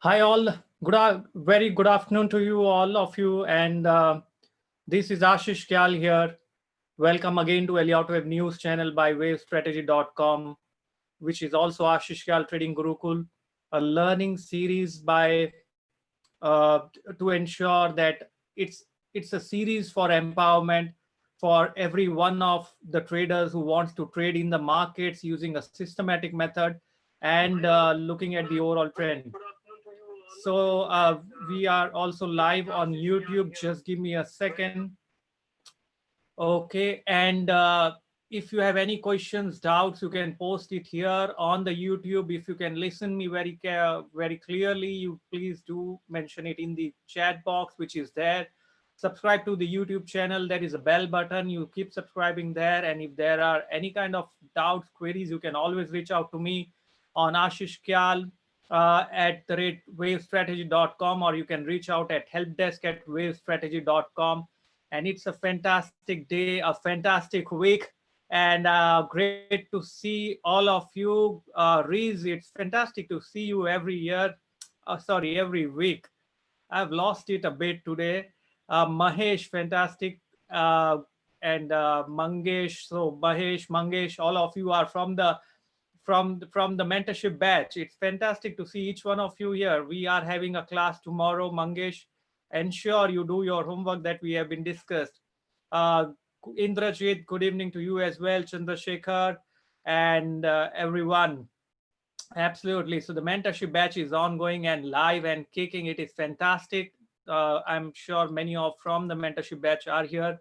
Hi all, very good afternoon to you all of you, and this is Ashish Kyal here. Welcome again to Elliott Web News channel by wavestrategy.com, which is also Ashish Kyal Trading Gurukul, a learning series by to ensure that it's a series for empowerment for every one of the traders who wants to trade in the markets using a systematic method and looking at the overall trend. So we are also live on YouTube. Just give me a second. Okay, and if you have any questions, doubts, you can post it here on the YouTube. If you can listen me very clearly, you please do mention it in the chat box, which is there. Subscribe to the YouTube channel. There is a bell button. You keep subscribing there. And if there are any kind of doubts, queries, you can always reach out to me on Ashish Kyal at the rate wavestrategy.com, or you can reach out at helpdesk at wavestrategy.com. And it's a fantastic day, a fantastic week, and great to see all of you. Reese, it's fantastic to see you every year. Sorry, every week. I've lost it a bit today. Mahesh, fantastic. And Mangesh, so Mahesh, Mangesh, all of you are from the mentorship batch. It's fantastic to see each one of you here. We are having a class tomorrow, Mangesh. Ensure you do your homework that we have been discussed. Uh, Indrajit, good evening to you as well, Chandrasekhar, and everyone. Absolutely. So the mentorship batch is ongoing and live and kicking. It is fantastic. I'm sure many of from the mentorship batch are here,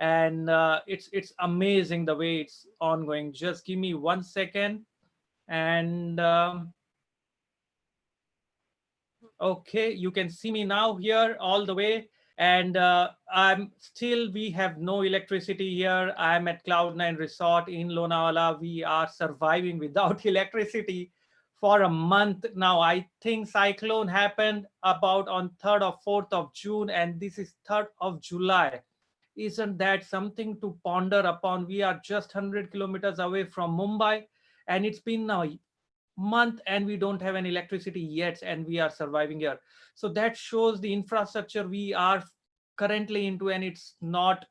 and it's amazing the way it's ongoing. Just give me 1 second, and okay, you can see me now here all the way. And I'm still, we have no electricity here. I'm at Cloud9 Resort in Lonavala. We are surviving without electricity for a month now. I think cyclone happened about on 3rd or 4th of June, and this is 3rd of July. Isn't that something to ponder upon? We are just 100 kilometers away from Mumbai, and it's been now month and we don't have any electricity yet, and we are surviving here. So that shows the infrastructure we are currently into, and it's not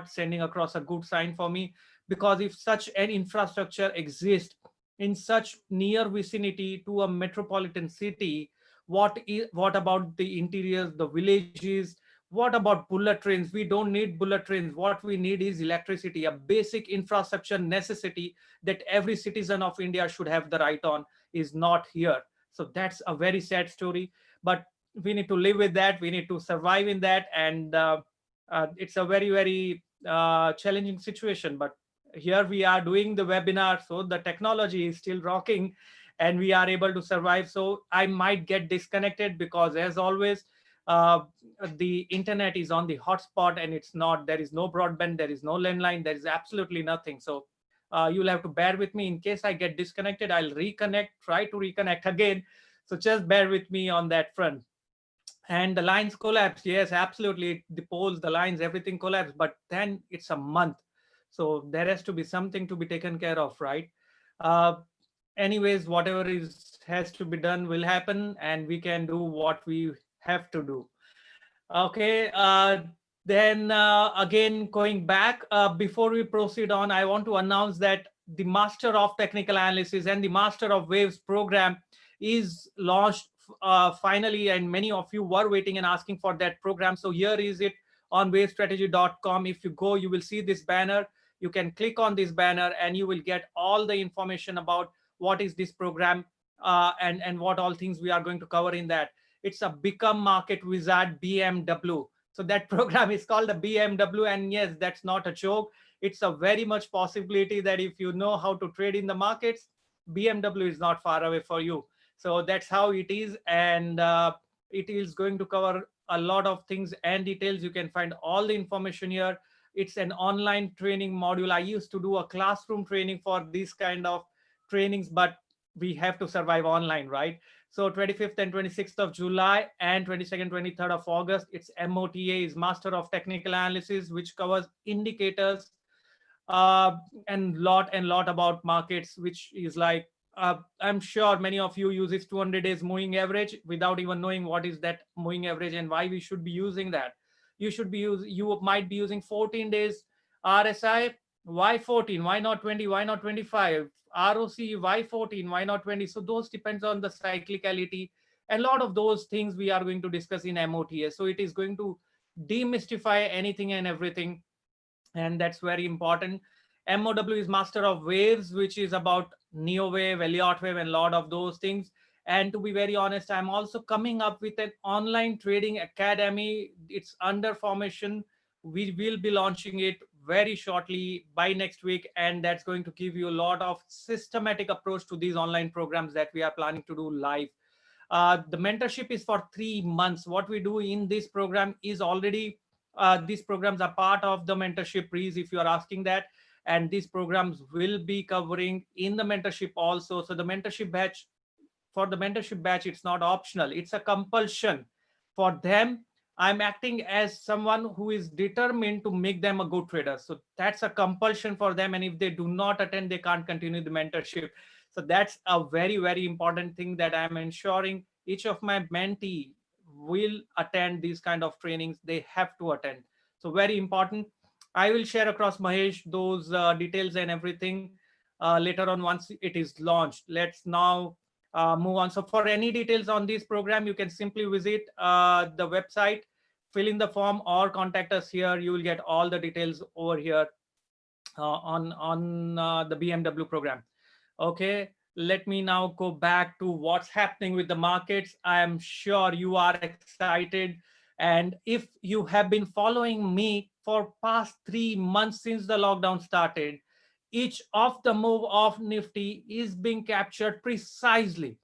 sending across a good sign for me, because if such an infrastructure exists in such near vicinity to a metropolitan city, what about the interiors, the villages? What about bullet trains? We don't need bullet trains. What we need is electricity, a basic infrastructure necessity that every citizen of India should have the right on, is not here. So that's a very sad story, but we need to live with that. We need to survive in that, and it's a very challenging situation. But here we are doing the webinar, so the technology is still rocking, and we are able to survive. So I might get disconnected because, as always, uh, the internet is on the hotspot, and it's not, there is no broadband, there is no landline, there is absolutely nothing. So you'll have to bear with me. In case I get disconnected, I'll try to reconnect again. So just bear with me on that front. And the lines collapsed. Yes, absolutely. The poles, the lines, everything collapsed. But then it's a month. So there has to be something to be taken care of, right? Uh, anyways, whatever is has to be done will happen, and we can do what we have to do. Okay, then again, going back, before we proceed on, I want to announce that the Master of Technical Analysis and the Master of Waves program is launched finally, and many of you were waiting and asking for that program. So here is it on wavestrategy.com. If you go, you will see this banner. You can click on this banner and you will get all the information about what is this program, and what all things we are going to cover in that. It's a Become Market Wizard, BMW. So that program is called the BMW, and yes, that's not a joke. It's a very much possibility that if you know how to trade in the markets, BMW is not far away for you. So that's how it is, and it is going to cover a lot of things and details. You can find all the information here. It's an online training module. I used to do a classroom training for these kind of trainings, but we have to survive online, right? So 25th and 26th of July and 22nd, 23rd of August, it's MOTA, is Master of Technical Analysis, which covers indicators, and lot about markets, which is like I'm sure many of you uses 200 days moving average without even knowing what is that moving average and why we should be using that. You might be using 14 days RSI. Why 14? Why not 20? Why not 25? ROC, why 14? Why not 20? So those depends on the cyclicality. A lot of those things we are going to discuss in MOTS. So it is going to demystify anything and everything, and that's very important. MOW is master of waves, which is about neo wave, Elliott wave, and a lot of those things. And to be very honest, I'm also coming up with an online trading academy. It's under formation. We will be launching it very shortly by next week, and that's going to give you a lot of systematic approach to these online programs that we are planning to do live. The mentorship is for 3 months. What we do in this program is already, these programs are part of the mentorship breeze, if you are asking that. And these programs will be covering in the mentorship also. So the mentorship batch, for the mentorship batch, it's not optional, it's a compulsion for them. I'm acting as someone who is determined to make them a good trader. So that's a compulsion for them. And if they do not attend, they can't continue the mentorship. So that's a very, very important thing that I'm ensuring each of my mentee will attend these kind of trainings. They have to attend. So very important. I will share across Mahesh those details and everything later on once it is launched. Let's now move on. So for any details on this program, you can simply visit the website, fill in the form, or contact us here. You will get all the details over here on the BMW program. Okay, let me now go back to what's happening with the markets. I am sure you are excited, and if you have been following me for past 3 months since the lockdown started, each of the move of Nifty is being captured precisely.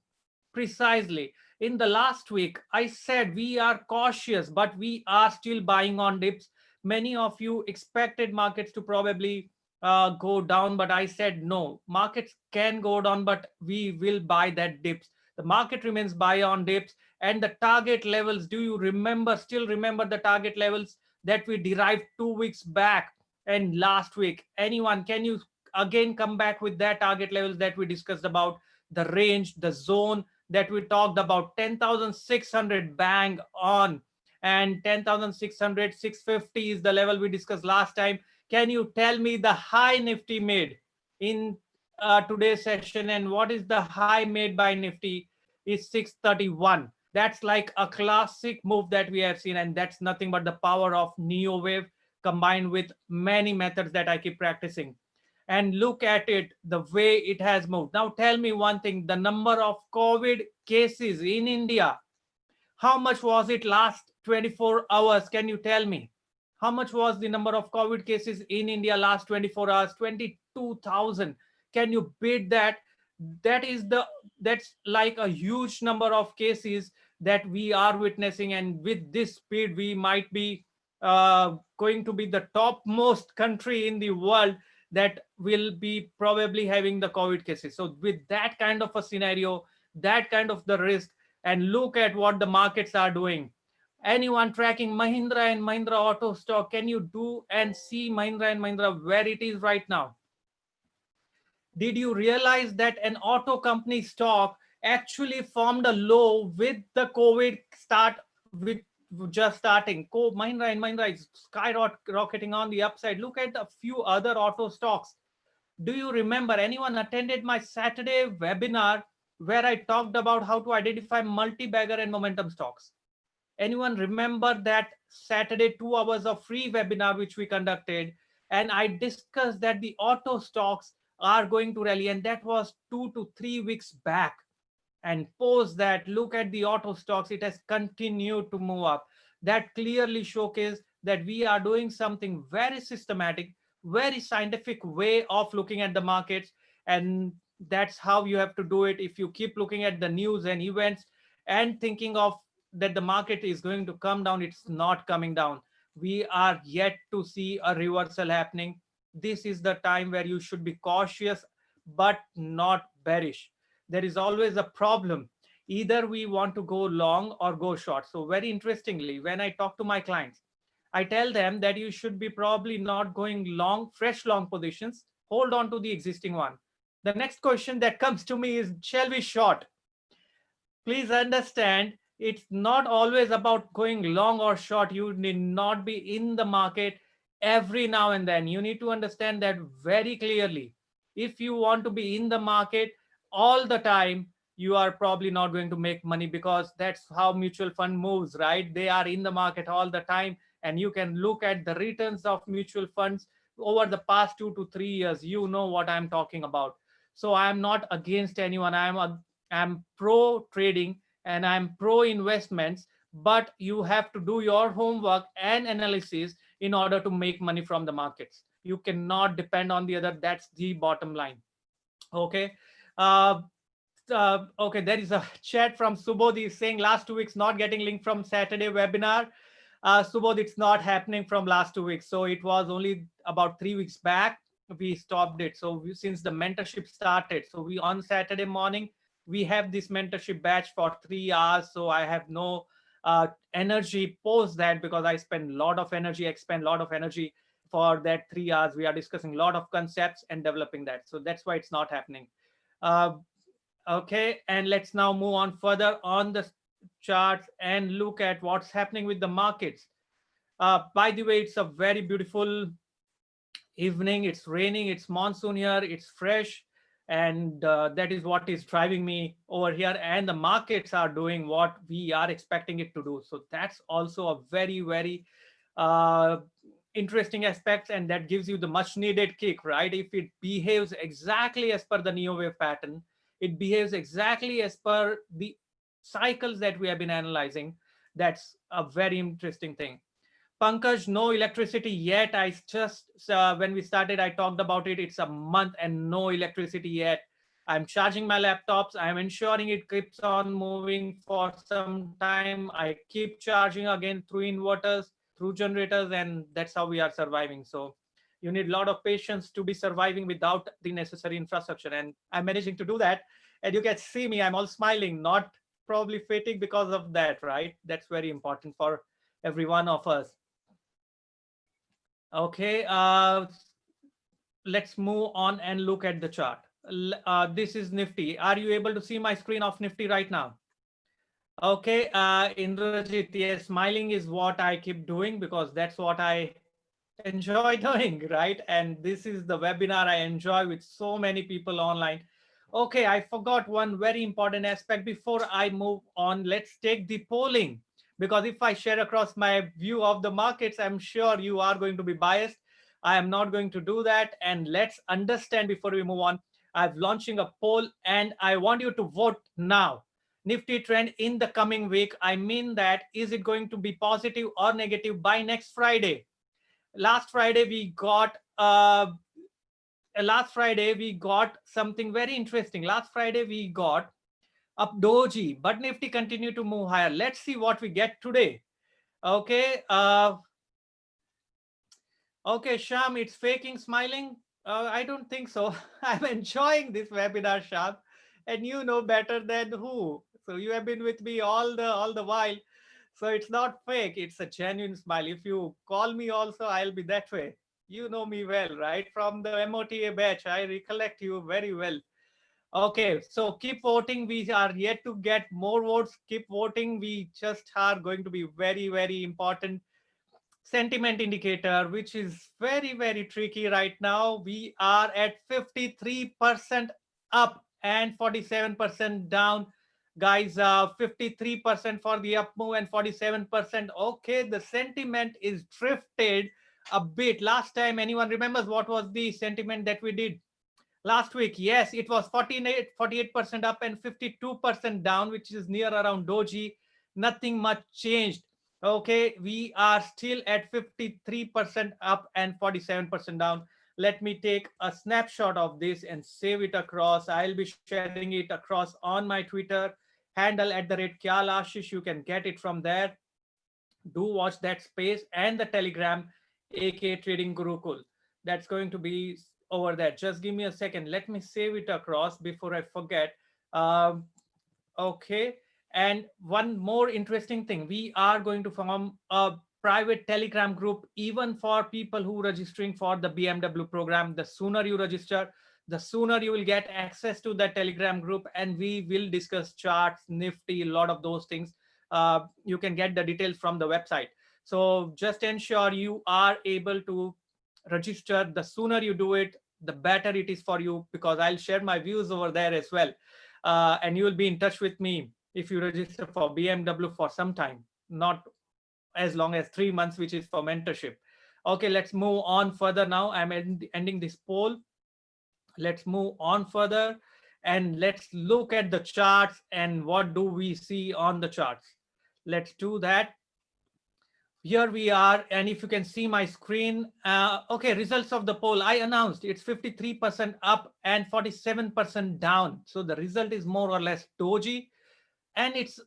In the last week, I said we are cautious, but we are still buying on dips. Many of you expected markets to probably go down, but I said no, markets can go down, but we will buy that dips. The market remains buy on dips. And the target levels, do you remember, still remember the target levels that we derived 2 weeks back and last week? Anyone, can you again come back with that target levels that we discussed about, the range, the zone that we talked about? 10,600 bang on, and 10,600, 650 is the level we discussed last time. Can you tell me the high Nifty made in today's session? And what is the high made by Nifty? Is 631. That's like a classic move that we have seen, and that's nothing but the power of neo wave combined with many methods that I keep practicing. And look at it, the way it has moved. Now tell me one thing, the number of COVID cases in India, how much was it last 24 hours? Can you tell me? How much was the number of COVID cases in India last 24 hours? 22,000. Can you beat that? That is the, that's like a huge number of cases that we are witnessing. And with this speed, we might be going to be the topmost country in the world that will be probably having the COVID cases. So with that kind of a scenario, that kind of the risk, and look at what the markets are doing. Anyone tracking Mahindra and Mahindra auto stock? Can you do and see Mahindra and Mahindra where it is right now? Did you realize that an auto company stock actually formed a low with the COVID start, with just starting? Mahindra and Mahindra is skyrocketing on the upside. Look at a few other auto stocks. Do you remember, anyone attended my Saturday webinar where I talked about how to identify multi-bagger and momentum stocks? Anyone remember that Saturday 2 hours of free webinar which we conducted? And I discussed that the auto stocks are going to rally, and that was 2 to 3 weeks back. And post that, look at the auto stocks, it has continued to move up. That clearly showcases that we are doing something very systematic, very scientific way of looking at the markets. And that's how you have to do it. If you keep looking at the news and events and thinking of that the market is going to come down, it's not coming down. We are yet to see a reversal happening. This is the time where you should be cautious but not bearish. There is always a problem. Either we want to go long or go short. So very interestingly, when I talk to my clients, I tell them that you should be probably not going long, fresh long positions. Hold on to the existing one. The next question that comes to me is, shall we short? Please understand, it's not always about going long or short. You need not be in the market every now and then. You need to understand that very clearly. If you want to be in the market all the time, you are probably not going to make money, because that's how mutual fund moves, right? They are in the market all the time, and you can look at the returns of mutual funds over the past 2 to 3 years. You know what I'm talking about. So I'm not against anyone. I'm pro trading and I'm pro investments, but you have to do your homework and analysis in order to make money from the markets. You cannot depend on the other. That's the bottom line. Okay. Uh, okay, there is a chat from Subodh saying last 2 weeks not getting link from Saturday webinar. Subodh, it's not happening from last 2 weeks. So it was only about 3 weeks back we stopped it. So since the mentorship started, so we on Saturday morning we have this mentorship batch for 3 hours. So I have no energy post that, because I spend a lot of energy, expend a lot of energy for that 3 hours. We are discussing a lot of concepts and developing that. So that's why it's not happening. Uh, Okay, and let's now move on further on the charts and look at what's happening with the markets. By the way, it's a very beautiful evening. It's raining, it's monsoon here, it's fresh, and that is what is driving me over here. And the markets are doing what we are expecting it to do. So that's also a very, very uh, interesting aspect, and that gives you the much needed kick, right? If it behaves exactly as per the neo wave pattern, it behaves exactly as per the cycles that we have been analyzing. That's a very interesting thing. Pankaj, no electricity yet. I just, when we started, I talked about it. It's a month and no electricity yet. I'm charging my laptops. I'm ensuring it keeps on moving for some time. I keep charging again through inverters, through generators, and that's how we are surviving. So you need a lot of patience to be surviving without the necessary infrastructure. And I'm managing to do that. And you can see me, I'm all smiling, not probably fatigue because of that, right? That's very important for every one of us. Okay, let's move on and look at the chart. This is Nifty. Are you able to see my screen of Nifty right now? Okay, Indrajit, yes, smiling is what I keep doing because that's what I enjoy doing, right? And this is the webinar I enjoy with so many people online. Okay, I forgot one very important aspect before I move on. Let's take the polling, because if I share across my view of the markets, I'm sure you are going to be biased. I am not going to do that. And let's understand before we move on. I'm launching a poll and I want you to vote now. Nifty trend in the coming week. I mean that, is it going to be positive or negative by next Friday? Last Friday we got something very interesting. Last Friday we got up doji, but Nifty continued to move higher. Let's see what we get today. Okay, okay, Sham, it's faking smiling. I don't think so. I'm enjoying this webinar, Sham, and you know better than who. So you have been with me all the while. So it's not fake. It's a genuine smile. If you call me also, I'll be that way. You know me well, right? From the MOTA batch, I recollect you very well. Okay, so keep voting. We are yet to get more votes. Keep voting. We just are going to be very, very important sentiment indicator, which is very, very tricky right now. We are at 53% up and 47% down. Guys, 53% for the up move and 47%. Okay, the sentiment is drifted a bit. Last time, anyone remembers what was the sentiment that we did last week? Yes, it was 48% up and 52% down, which is near around doji. Nothing much changed. Okay, we are still at 53% up and 47% down. Let me take a snapshot of this and save it across. I'll be sharing it across on my Twitter handle @kyalashish. You can get it from there. Do watch that space and the Telegram, aka Trading Gurukul. That's going to be over there. Just give me a second. Let me save it across before I forget. Um, okay. And one more interesting thing, we are going to form a private Telegram group even for people who are registering for the BMW program. The sooner you register, the sooner you will get access to the Telegram group, and we will discuss charts, Nifty, a lot of those things. You can get the details from the website. So just ensure you are able to register. The sooner you do it, the better it is for you, because I'll share my views over there as well. And you will be in touch with me if you register for BMW for some time, not as long as 3 months, which is for mentorship. Okay, let's move on further now. I'm ending this poll. Let's move on further and let's look at the charts and what do we see on the charts. Let's do that. Here we are, and if you can see my screen, okay, results of the poll. I announced it's 53% up and 47% down. So the result is more or less doji, and it's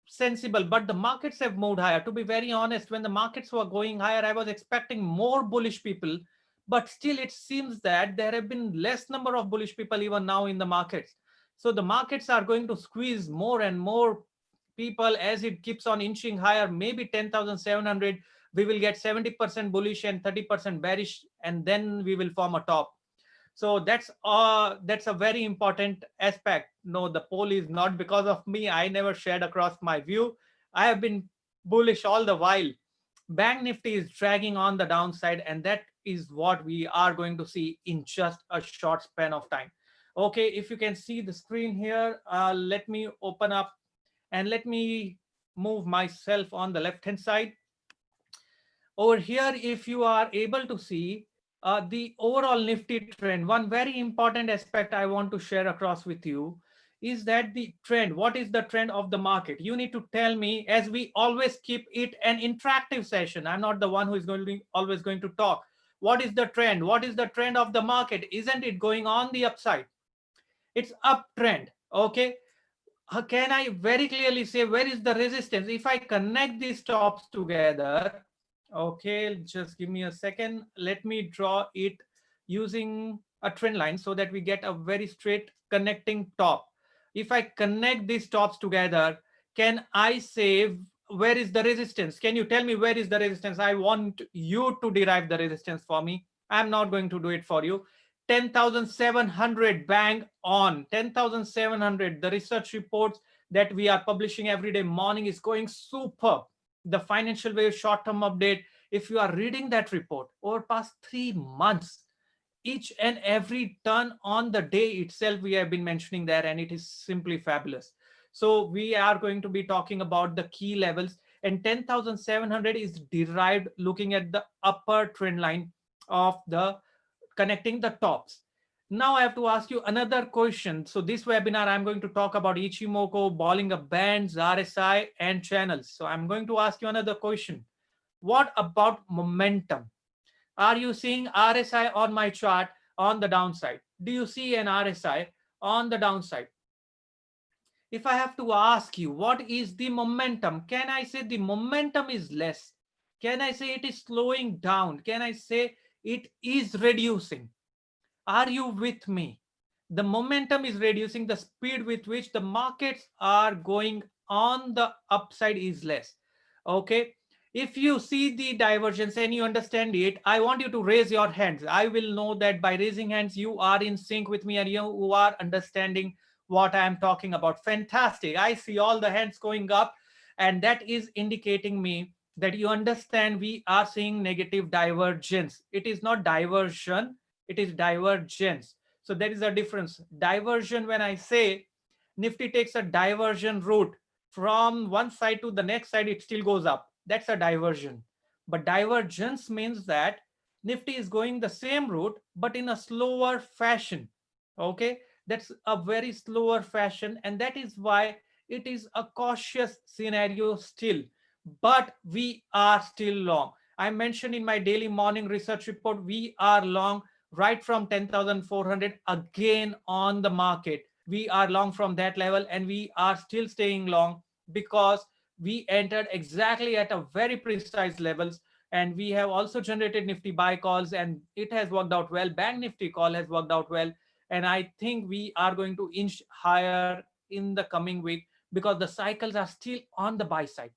sensible, but the markets have moved higher. To be very honest, when the markets were going higher, I was expecting more bullish people, but still it seems that there have been less number of bullish people even now in the markets. So the markets are going to squeeze more and more people as it keeps on inching higher. Maybe 10,700, we will get 70% bullish and 30% bearish, and then we will form a top. So that's a very important aspect. No, the poll is not because of me. I never shared across my view. I have been bullish all the while. Bank Nifty is dragging on the downside, and that is what we are going to see in just a short span of time. Okay, if you can see the screen here, let me open up and let me move myself on the left hand side. Over here, if you are able to see the overall Nifty trend, one very important aspect I want to share across with you is that the trend, what is the trend of the market? You need to tell me, as we always keep it an interactive session. I'm not the one who is going to be always going to talk. What is the trend? What is the trend of the market? Isn't it going on the upside? It's uptrend. Okay. Can I very clearly say where is the resistance? If I connect these tops together, okay, just give me a second. Let me draw it using a trend line so that we get a very straight connecting top. If I connect these tops together, can I say where is the resistance? Can you tell me where is the resistance? I want you to derive the resistance for me. I'm not going to do it for you. 10,700, bang on. 10,700. The research reports that we are publishing every day morning is going super. The financial wave short-term update, if you are reading that report over past 3 months, each and every turn on the day itself we have been mentioning there, and it is simply fabulous. So we are going to be talking about the key levels, and 10,700 is derived looking at the upper trend line of the connecting the tops. Now I have to ask you another question. So this webinar, I'm going to talk about Ichimoku, Bollinger Bands, RSI, and channels. So I'm going to ask you another question. What about momentum? Are you seeing RSI on my chart on the downside? Do you see an RSI on the downside? If I have to ask you, what is the momentum? Can I say the momentum is less? Can I say it is slowing down? Can I say it is reducing? Are you with me? The momentum is reducing. The speed with which the markets are going on the upside is less. Okay. If you see the divergence and you understand it, I want you to raise your hands. I will know that by raising hands, you are in sync with me and you are understanding what I am talking about. Fantastic. I see all the hands going up, and that is indicating me that you understand we are seeing negative divergence. It is not diversion, it is divergence. So there is a difference. Diversion, when I say Nifty takes a diversion route from one side to the next side, it still goes up. That's a diversion. But divergence means that Nifty is going the same route, but in a slower fashion. Okay, that's a very slower fashion, and that is why it is a cautious scenario still. But we are still long. I mentioned in my daily morning research report, we are long right from 10,400 again on the market. We are long from that level, and we are still staying long because we entered exactly at a very precise levels, and we have also generated Nifty buy calls, and it has worked out well. Bank Nifty call has worked out well, and I think we are going to inch higher in the coming week because the cycles are still on the buy side.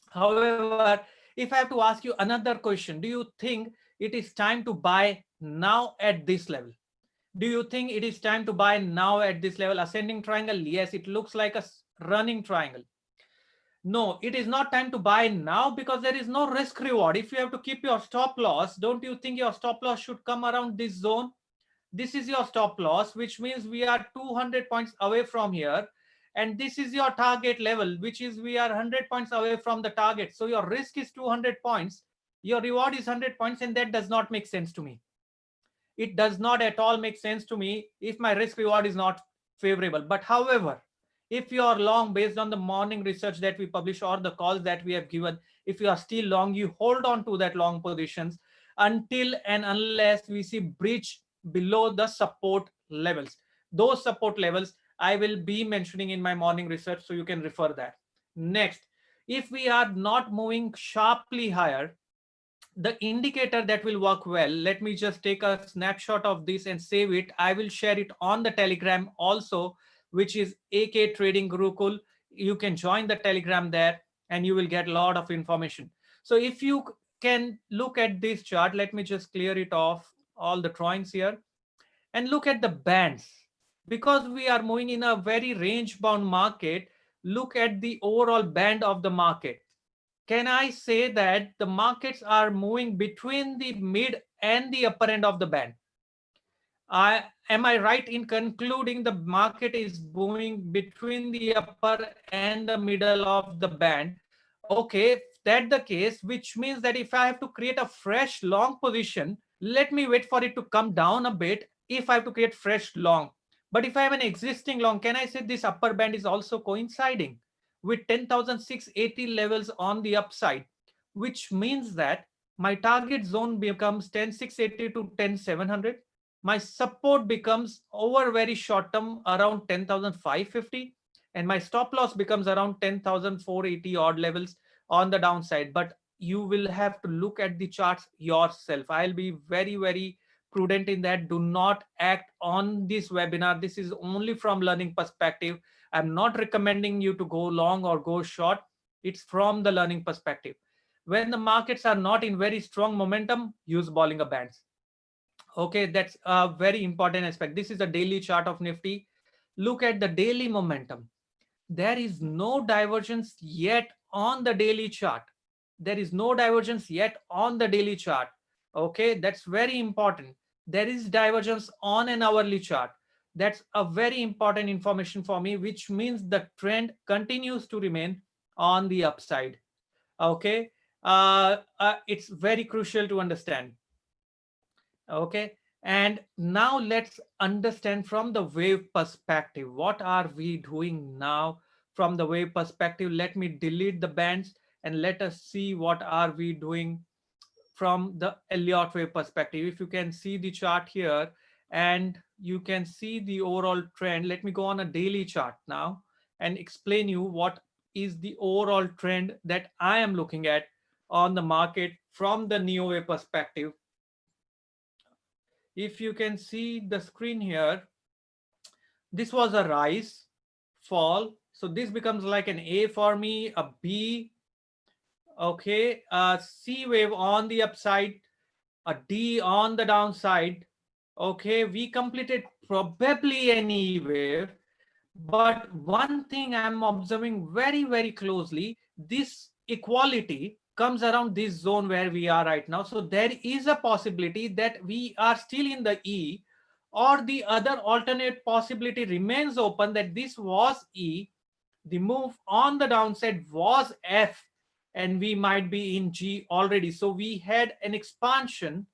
However, if I have to ask you another question, do you think it is time to buy now at this level? Do you think it is time to buy now at this level? Ascending triangle? Yes, it looks like a running triangle. No, it is not time to buy now because there is no risk reward. If you have to keep your stop loss, don't you think your stop loss should come around this zone? This is your stop loss, which means we are 200 points away from here. And this is your target level, which is we are 100 points away from the target. So your risk is 200 points. Your reward is 100 points, and that does not make sense to me. It does not at all make sense to me if my risk reward is not favorable. But however, if you are long based on the morning research that we publish or the calls that we have given, if you are still long, you hold on to that long positions until and unless we see breach below the support levels. Those support levels I will be mentioning in my morning research, so you can refer that. Next, if we are not moving sharply higher, the indicator that will work well, let me just take a snapshot of this and save it. I will share it on the Telegram also, which is AK Trading Gurukul. You can join the Telegram there and you will get a lot of information. So if you can look at this chart, let me just clear it off all the drawings here and look at the bands. Because we are moving in a very range bound market, look at the overall band of the market. Can I say that the markets are moving between the mid and the upper end of the band? Am I right in concluding the market is moving between the upper and the middle of the band? Okay, if that's the case, which means that if I have to create a fresh long position, let me wait for it to come down a bit if I have to create fresh long. But if I have an existing long, can I say this upper band is also coinciding with 10,680 levels on the upside, which means that my target zone becomes 10,680 to 10,700. My support becomes over very short term around 10,550, and my stop loss becomes around 10,480 odd levels on the downside. But you will have to look at the charts yourself. I'll be very prudent in that. Do not act on this webinar. This is only from learning perspective. I'm not recommending you to go long or go short. It's from the learning perspective. When the markets are not in very strong momentum, use Bollinger Bands. Okay, that's a very important aspect. This is a daily chart of Nifty. Look at the daily momentum. There is no divergence yet on the daily chart. There is no divergence yet on the daily chart. Okay, that's very important. There is divergence on an hourly chart. That's a very important information for me, which means the trend continues to remain on the upside. Okay, it's very crucial to understand. Okay, and now let's understand from the wave perspective. What are we doing now from the wave perspective? Let me delete the bands and let us see what are we doing from the Elliott wave perspective. If you can see the chart here and you can see the overall trend, let me go on a daily chart now and explain you what is the overall trend that I am looking at on the market from the neo wave perspective. If you can see the screen here, this was a rise, fall. So this becomes like an A for me, a B, okay, a C wave on the upside, a D on the downside. Okay, we completed probably an E wave, but one thing I'm observing very closely, this equality comes around this zone where we are right now. So there is a possibility that we are still in the E, or the other alternate possibility remains open that this was E, the move on the downside was F, and we might be in G already. So we had an expansion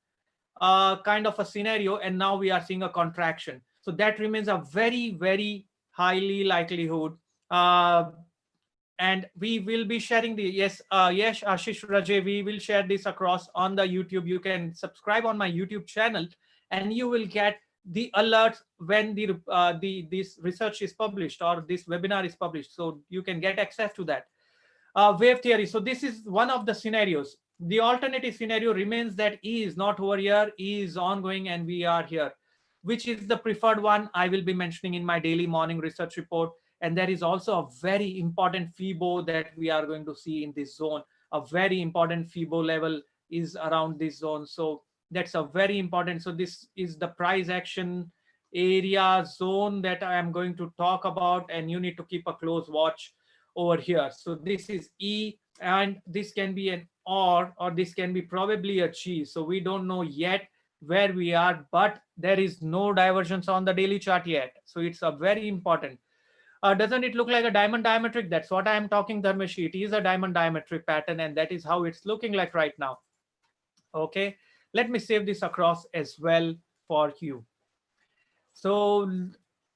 kind of a scenario, and now we are seeing a contraction. So that remains a very highly likelihood. And we will be sharing the yes, Ashish Rajay, we will share this across on the YouTube. You can subscribe on my YouTube channel, and you will get the alerts when this research is published or this webinar is published. So you can get access to that. Wave theory. So this is one of the scenarios. The alternative scenario remains that E is not over here, E is ongoing, and we are here. Which is the preferred one? I will be mentioning in my daily morning research report. And there is also a very important FIBO that we are going to see in this zone. A very important FIBO level is around this zone. So that's a very important. So this is the price action area zone that I am going to talk about, and you need to keep a close watch over here. So this is E, and this can be an or this can be probably a G. So we don't know yet where we are, but there is no divergence on the daily chart yet. So it's a very important. Doesn't it look like a diamond diametric? That's what I am talking, Dharmesh. It is a diamond diametric pattern, and that is how it's looking like right now. Okay, let me save this across as well for you. So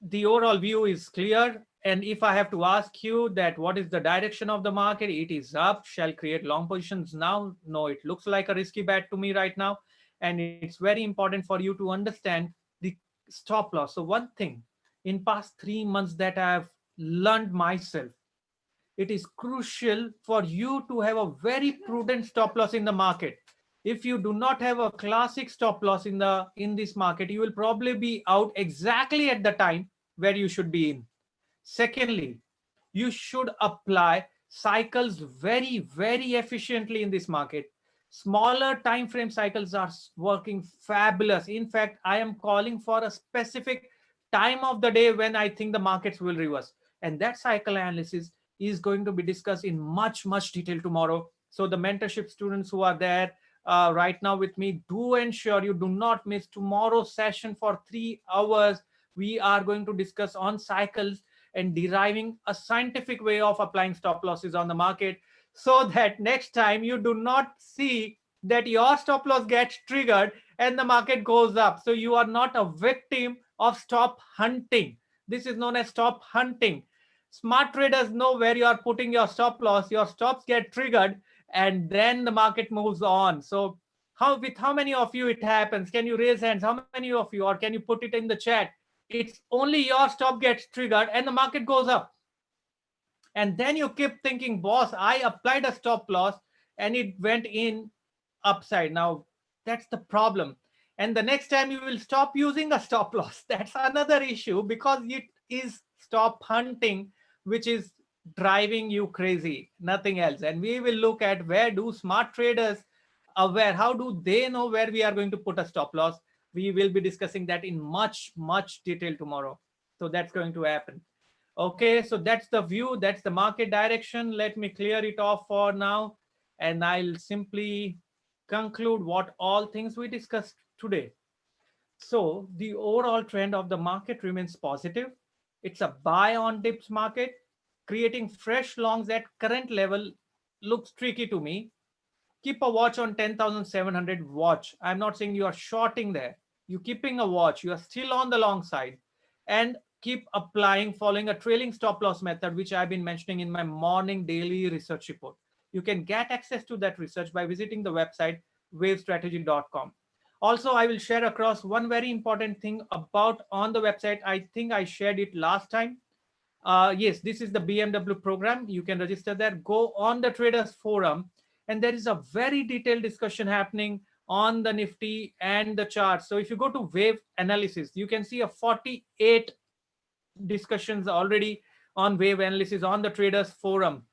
the overall view is clear. And if I have to ask you that what is the direction of the market, it is up. Shall create long positions now? No, it looks like a risky bet to me right now. And it's very important for you to understand the stop loss. So one thing in past 3 months that I have learned myself, it is crucial for you to have a very prudent stop loss in the market. If you do not have a classic stop loss in this market, you will probably be out exactly at the time where you should be in. Secondly, you should apply cycles very efficiently in this market. Smaller time frame cycles are working fabulous. In fact, I am calling for a specific time of the day when I think the markets will reverse, and that cycle analysis is going to be discussed in much detail tomorrow. So the mentorship students who are there right now with me, do ensure you do not miss tomorrow's session for 3 hours. We are going to discuss on cycles and deriving a scientific way of applying stop losses on the market, so that next time you do not see that your stop loss gets triggered and the market goes up. So you are not a victim of stop hunting. This is known as stop hunting. Smart traders know where you are putting your stop loss, your stops get triggered, and then the market moves on. So how many of you it happens? Can you raise hands? How many of you, or can you put it in the chat? It's only your stop gets triggered and the market goes up. And then you keep thinking, boss, I applied a stop loss and it went in upside. Now that's the problem. And the next time you will stop using a stop loss. That's another issue, because it is stop hunting, which is driving you crazy, nothing else. And we will look at where do smart traders aware, how do they know where we are going to put a stop loss. We will be discussing that in much detail tomorrow. So that's going to happen. Okay, so that's the view, that's the market direction. Let me clear it off for now, and I'll simply conclude what all things we discussed today. So the overall trend of the market remains positive. It's a buy on dips market. Creating fresh longs at current level looks tricky to me. Keep a watch on 10,700 watch. I'm not saying you are shorting there. You're keeping a watch. You are still on the long side. And keep applying following a trailing stop loss method, which I've been mentioning in my morning daily research report. You can get access to that research by visiting the website wavestrategy.com. Also, I will share across one very important thing about on the website. I think I shared it last time. Yes, this is the BMW program. You can register there. Go on the traders forum, and there is a very detailed discussion happening on the Nifty and the chart. So if you go to wave analysis, you can see a 48 discussions already on wave analysis on the traders forum.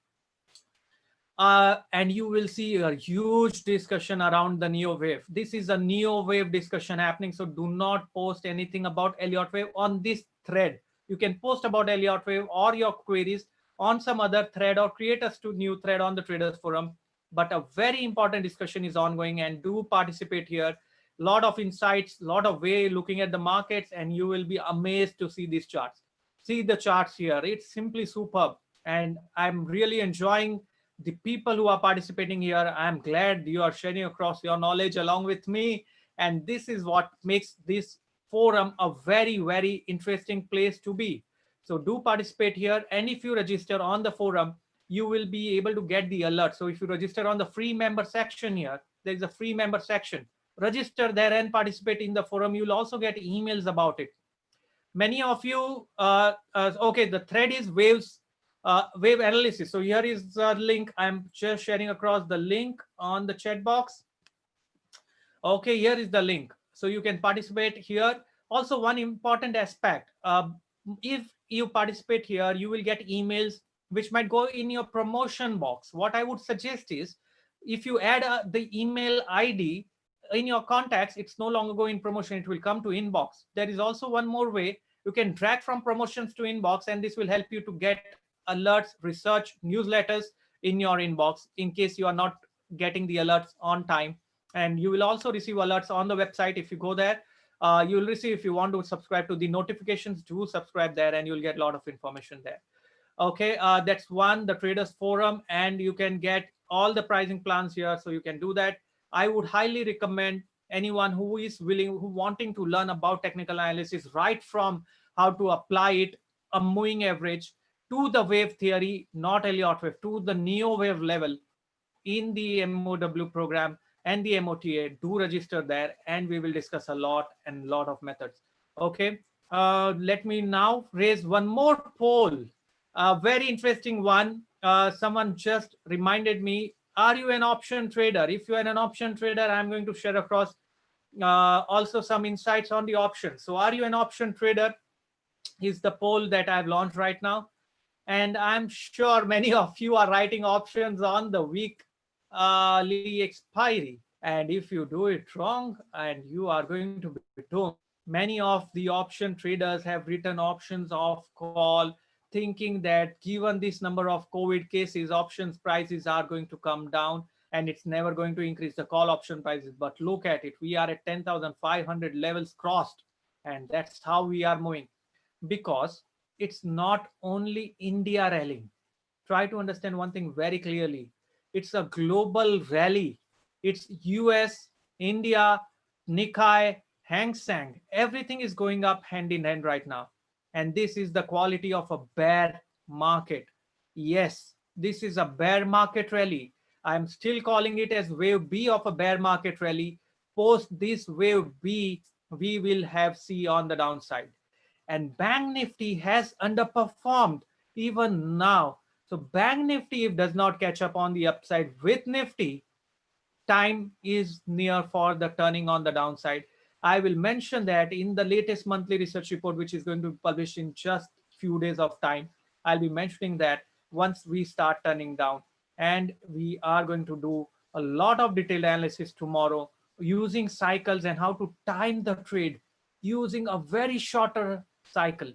And you will see a huge discussion around the Neo wave. This is a Neo wave discussion happening. So do not post anything about Elliott wave on this thread. You can post about Elliott wave or your queries on some other thread, or create a new thread on the traders forum. But a very important discussion is ongoing, and do participate here. Lot of insights, lot of way looking at the markets, and you will be amazed to see these charts. See the charts here. It's simply superb. And I'm really enjoying the people who are participating here. I'm glad you are sharing across your knowledge along with me. And this is what makes this forum a very interesting place to be. So do participate here. And if you register on the forum, you will be able to get the alert. So if you register on the free member section here, there is a free member section. Register there and participate in the forum. You'll also get emails about it. Many of you, okay, the thread is wave analysis. So here is the link. I'm just sharing across the link on the chat box. Okay, here is the link. So you can participate here. Also, one important aspect, if you participate here, you will get emails which might go in your promotion box. What I would suggest is, if you add the email ID, in your contacts, it's no longer going promotion, it will come to inbox. There is also one more way. You can drag from promotions to inbox, and this will help you to get alerts, research, newsletters in your inbox in case you are not getting the alerts on time. And you will also receive alerts on the website. If you go there, you will receive, if you want to subscribe to the notifications, do subscribe there and you'll get a lot of information there. Okay, that's one, the traders forum, and you can get all the pricing plans here, so you can do that. I would highly recommend anyone who is willing, who wanting to learn about technical analysis, right from how to apply it, a moving average, to the wave theory, not Elliott wave, to the neo wave level, in the MOW program and the MOTA. Do register there, and we will discuss a lot of methods. Okay, let me now raise one more poll, a very interesting one. Someone just reminded me, are you an option trader? If you are an option trader, I'm going to share across also some insights on the options. So are you an option trader is the poll that I've launched right now. And I'm sure many of you are writing options on the weekly expiry. And if you do it wrong, and you are going to be doomed. Many of the option traders have written options of call, thinking that given this number of COVID cases, options prices are going to come down and it's never going to increase the call option prices. But look at it, we are at 10,500 levels crossed, and that's how we are moving. Because it's not only India rallying. Try to understand one thing very clearly. It's a global rally. It's US, India, Nikkei, Hang Seng. Everything is going up hand in hand right now. And this is the quality of a bear market. Yes, this is a bear market rally. I'm still calling it as wave B of a bear market rally. Post this wave B, we will have C on the downside. And Bank Nifty has underperformed even now. So Bank Nifty, if does not catch up on the upside with Nifty, time is near for the turning on the downside. I will mention that in the latest monthly research report, which is going to be published in just few days of time. I'll be mentioning that once we start turning down. And we are going to do a lot of detailed analysis tomorrow using cycles and how to time the trade using a very shorter cycle.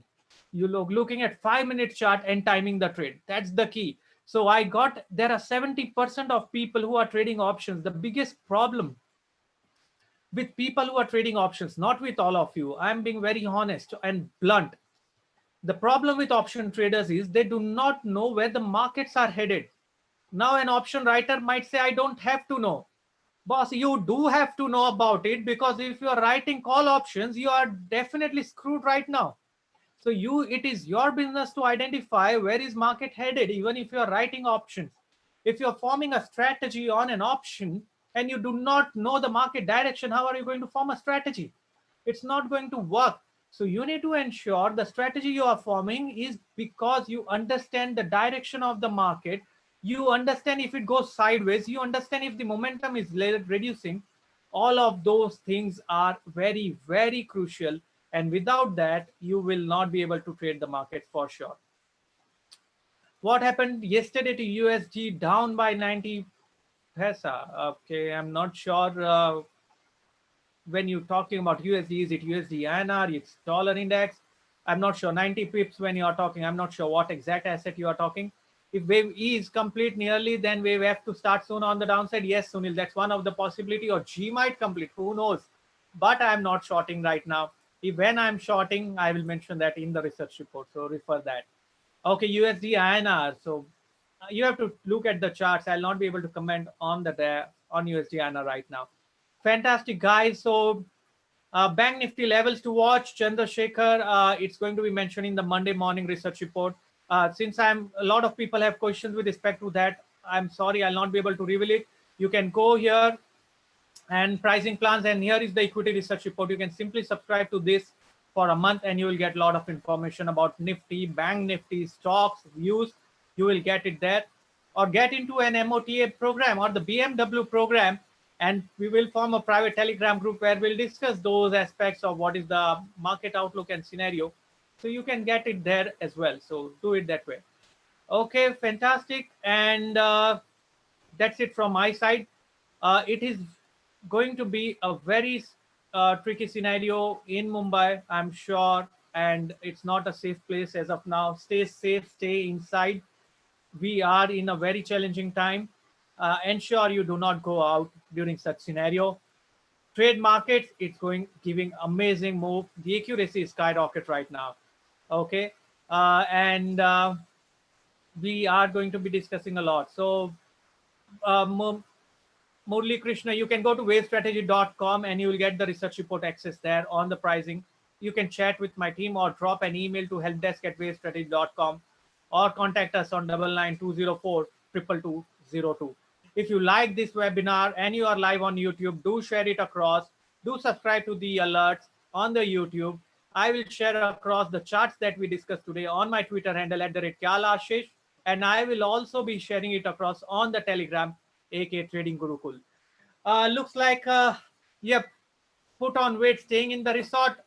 You looking at 5-minute chart and timing the trade. That's the key. So I got, there are 70% of people who are trading options. The biggest problem with people who are trading options, not with all of you, I'm being very honest and blunt. The problem with option traders is they do not know where the markets are headed. Now an option writer might say, I don't have to know. Boss, you do have to know about it, because if you are writing call options, you are definitely screwed right now. So it is your business to identify where is market headed, even if you are writing options. If you're forming a strategy on an option and you do not know the market direction, how are you going to form a strategy? It's not going to work. So you need to ensure the strategy you are forming is because you understand the direction of the market. You understand if it goes sideways, you understand if the momentum is reducing. All of those things are very, very crucial. And without that, you will not be able to trade the market for sure. What happened yesterday to USD? Down by 90 paisa. Okay, I'm not sure when you're talking about USD, is it USD INR, it's dollar index? I'm not sure. 90 pips when you are talking. I'm not sure what exact asset you are talking. If wave E is complete nearly, then wave F to start soon on the downside. Yes, Sunil, that's one of the possibility. Or G might complete. Who knows? But I'm not shorting right now. If when I'm shorting, I will mention that in the research report. So refer that. Okay, USD INR. So you have to look at the charts. I'll not be able to comment on the on USD INR right now. Fantastic, guys. So Bank Nifty levels to watch, Chandrasekhar. It's going to be mentioned in the Monday morning research report. Since a lot of people have questions with respect to that, I'm sorry, I'll not be able to reveal it. You can go here and pricing plans, and here is the equity research report. You can simply subscribe to this for a month and you will get a lot of information about Nifty, Bank Nifty, stocks, views. You will get it there. Or get into an MOTA program or the BMW program, and we will form a private Telegram group where we'll discuss those aspects of what is the market outlook and scenario. So you can get it there as well. So do it that way. Okay, fantastic. And that's it from my side. It is going to be a very tricky scenario in Mumbai, I'm sure, and it's not a safe place as of now. Stay safe, stay inside. We are in a very challenging time. Ensure you do not go out during such scenario. Trade markets, it's going giving amazing move. The accuracy is skyrocket right now. Okay, and we are going to be discussing a lot. So, Murli Krishna, you can go to wavestrategy.com and you will get the research report access there on the pricing. You can chat with my team or drop an email to helpdesk@wavestrategy.com or contact us on 99204 22202. If you like this webinar and you are live on YouTube, do share it across. Do subscribe to the alerts on the YouTube. I will share across the charts that we discussed today on my Twitter handle @KyalAshish, and I will also be sharing it across on the Telegram, aka Trading Gurukul. Looks like, yep, put on weight, staying in the resort.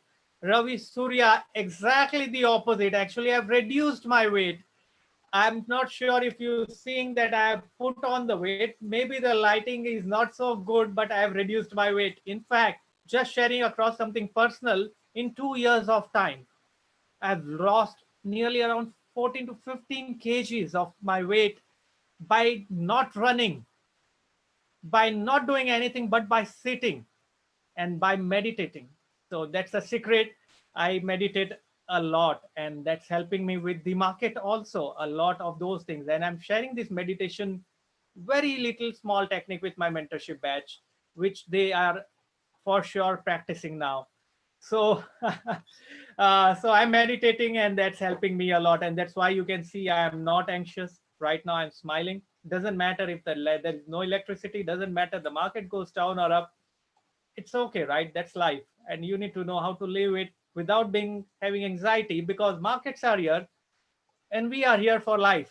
Ravi Surya, exactly the opposite. Actually, I've reduced my weight. I'm not sure if you're seeing that I have put on the weight. Maybe the lighting is not so good, but I have reduced my weight. In fact, just sharing across something personal, in 2 years of time, I've lost nearly around 14 to 15 kgs of my weight by not running, by not doing anything, but by sitting and by meditating. So that's a secret. I meditate a lot, and that's helping me with the market also, a lot of those things. And I'm sharing this meditation, very little small technique with my mentorship batch, which they are for sure practicing now. So, so I'm meditating, and that's helping me a lot. And that's why you can see I am not anxious right now. I'm smiling. Doesn't matter if there is no electricity. Doesn't matter the market goes down or up. It's okay, right? That's life, and you need to know how to live it without being having anxiety, because markets are here and we are here for life.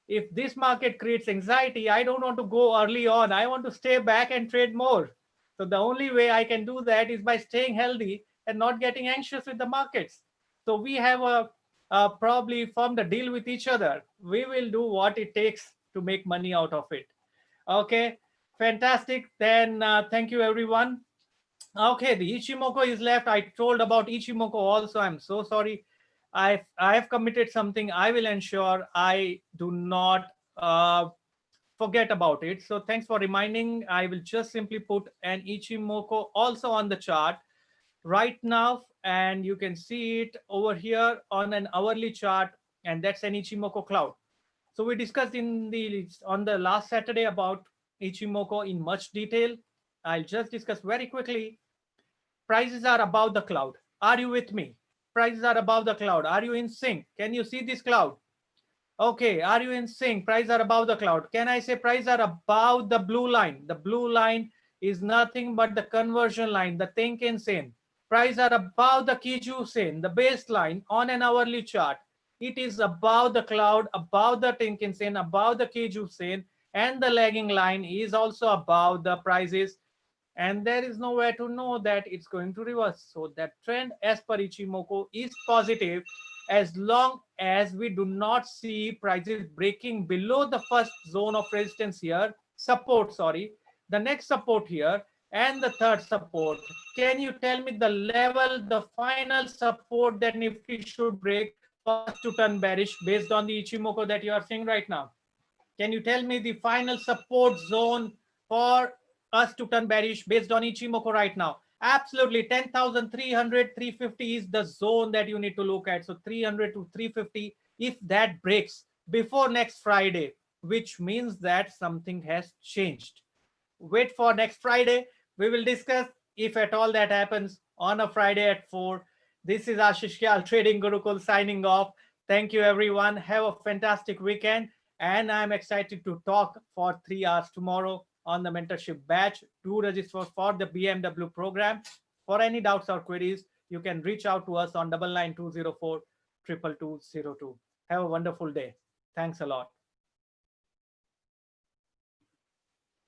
If this market creates anxiety, I don't want to go early on. I want to stay back and trade more. So the only way I can do that is by staying healthy and not getting anxious with the markets. So we have probably formed a deal with each other. We will do what it takes to make money out of it. Okay, fantastic. Then thank you, everyone. Okay, the Ichimoku is left. I told about Ichimoku also. I'm so sorry. I have committed something. I will ensure I do not forget about it. So thanks for reminding. I will just simply put an Ichimoku also on the chart right now, and you can see it over here on an hourly chart, and that's an Ichimoku cloud. So we discussed on the last Saturday about Ichimoku in much detail. I'll just discuss very quickly. Prices are above the cloud. Are you with me? Prices are above the cloud. Are you in sync? Can you see this cloud? Okay, are you in sync? Prices are above the cloud. Can I say prices are above the blue line? The blue line is nothing but the conversion line, the Tenkan Sen. Prices are above the Kijun Sen, the baseline on an hourly chart. It is above the cloud, above the Tenkan Sen, above the Kijun Sen, and the lagging line is also above the prices, and there is no way to know that it's going to reverse. So that trend as per Ichimoku is positive as long as we do not see prices breaking below the first zone of resistance here, support, sorry, the next support here, and the third support. Can you tell me the level, the final support that Nifty should break for us to turn bearish based on the Ichimoku that you are seeing right now? Can you tell me the final support zone for us to turn bearish based on Ichimoku right now? Absolutely, 10,300, 350 is the zone that you need to look at. So 300 to 350, if that breaks before next Friday, which means that something has changed. Wait for next Friday. We will discuss if at all that happens on a Friday at 4. This is Ashish Kyal, Trading Gurukul, signing off. Thank you, everyone. Have a fantastic weekend. And I'm excited to talk for 3 hours tomorrow on the mentorship batch. Do register for the BMW program. For any doubts or queries, you can reach out to us on 99204 22202. Have a wonderful day. Thanks a lot.